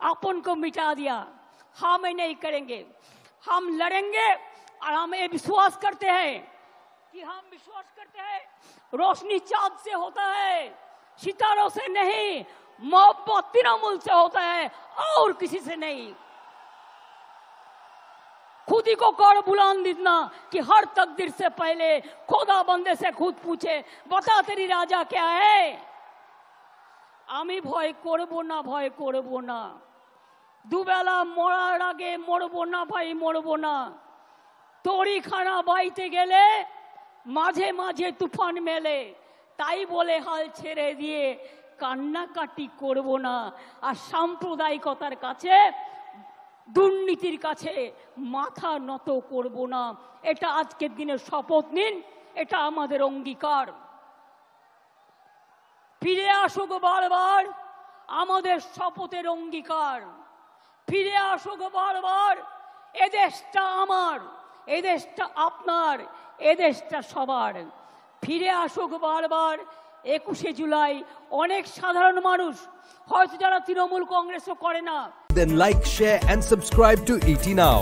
अपन को मिटा दिया। हम ये नहीं करेंगे, हम लड़ेंगे और हम ये विश्वास करते हैं कि रोशनी चांद से होता है, सितारों से नहीं, मोहब्बत तृणमूल से होता है और किसी से नहीं। खुद ही को कर बुलंद इतना कि हर तकदीर से पहले खुदा बंदे से खुद पूछे, बता तेरी राजा क्या है। आमी भय करबो ना, भय करबो ना, दुबेला मरार आगे मरबो ना भाई, मरबो ना। तोड़ी खाना बाईते गेले माझे माझे तुफान मेले, ताई बोले हाल छेड़े दिए কান্নাকাটি করব না। আর সাম্প্রদায়িকতার কাছে, দুর্নীতির কাছে মাথা নত করব না। এটা আজকের দিনে শপথ নিন, এটা আমাদের অঙ্গীকার। ফিরে আসুক বারবার আমাদের শপথের অঙ্গীকার, ফিরে আসুক বারবার এদেশটা আমার, এদেশটা আপনার, এদেশটা সবার। ফিরে আসুক বারবার 21শে জুলাই। অনেক সাধারণ মানুষ হয়তো যারা তৃণমূল কংগ্রেসও করে না, Then like, share and subscribe to ET Now.